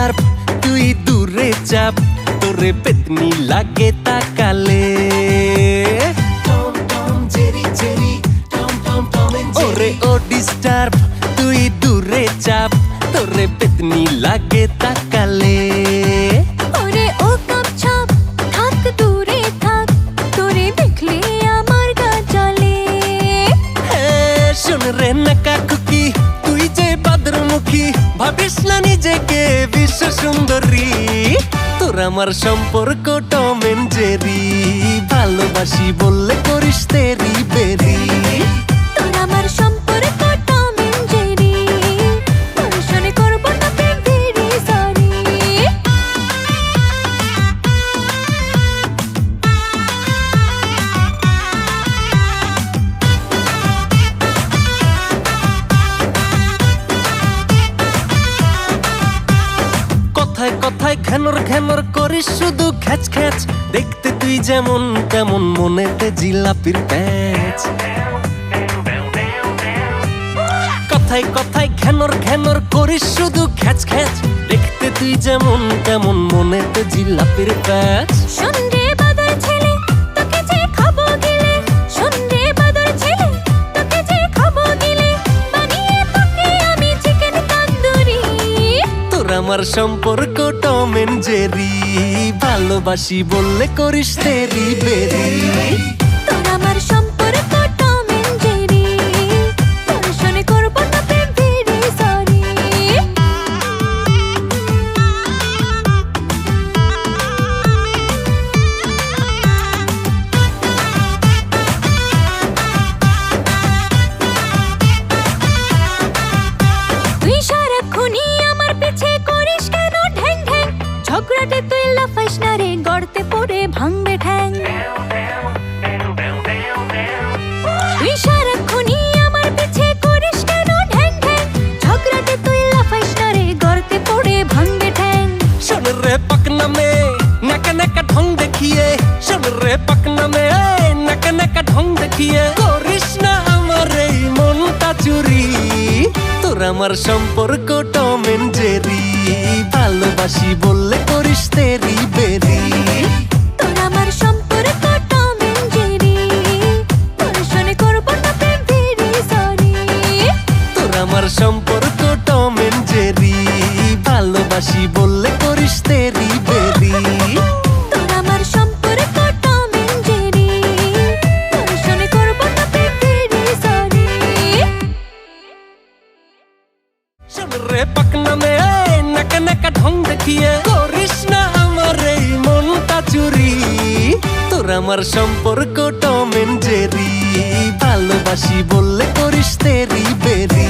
স্টার্প তুই দূরে চাপ তোরে পেতনি লাগে তাকালে ওরে ও ডিস্টার্ব তুই দূরে চাপ তোরে পেতনি লাগে তাকালে ওরে ও কাপছাপ থাক দূরে থাক তোরে দেখলে আমার গা জ্বলে শোন রে নাকা খুকি তুই যে বাদরমুখী ভাবিস না নিজেকে বিশ্ব সুন্দরী তোর আমার সম্পর্ক টম এন্ড জেরি ভালোবাসি বললে করিস তেরি বেরি তোর আমার সম্পর্ক টম এন্ড জেরি তোর সনে করব না প্রেম ভেরি সরি কথায় কথায় ঘ্যানর ঘ্যানর করিস শুধু খ্যাচ খ্যাচ দেখতে তুই যেমন তেমন মনেতে জিলাপির প্যাচ কথায় কথায় ঘ্যানর ঘ্যানর করিস শুধু খ্যাচ খ্যাচ দেখতে তুই যেমন তেমন মনেতে জিলাপির প্যাচ শোন রে বাদর ছেলে তোকে যে খাবো গিলে শোন রে বাদর ছেলে তোকে যে খাবো গিলে বানিয়ে তোকে আমি চিকেন তন্দুরি তোর আমার সম্পর্ক টম এন্ড জেরি ভালোবাসি বললে করিস তেরি বেরি তোর আমার সম্পর্ক টম এন্ড জেরি তোর সনে করব না প্রেম ভেরি সরি তুই সারাক্ষণই আমার পিছে করিস কেন ঢ্যাং ঢ্যাং ঝগড়াটে তুই লাফাইস না রে গড়তে পড়ে ভাঙবে ঠ্যাং তুই সারাক্ষণই আমার পিছে করিস কেন ঢ্যাং ঢ্যাং ঝগড়াটে তুই লাফাইস না রে গড়তে পড়ে ভাঙবে ঠ্যাং শোন রে পাকনা মে নাকা নাকা ঢং দেখিয়ে শোন রে পাকনা মে নাকা নাকা ঢং দেখিয়ে করিস না আমার এই মনটা চুরি তোর আমার সম্পর্ক টম এন্ড জেরি ভালোবাসি বললে করিস তেরি বেরি তোর আমার সম্পর্ক টম এন্ড জেরি তোর সনে করব না প্রেম ভেরি সরি তোর আমার সম্পর্ক টম এন্ড জেরি ভালোবাসি বললে করিস তেরি বেরি তোর আমার সম্পর্ক টম এন্ড জেরি তোর সনে করব না প্রেম ভেরি সরি শোন রে পাকনা মে নাকা নাকা ঢং দেখিয়ে করিস না আমার এই মনটা চুরি তোর আমার সম্পর্ক টম এন্ড জেরি ভালোবাসি বললে করিস তেরি বেরি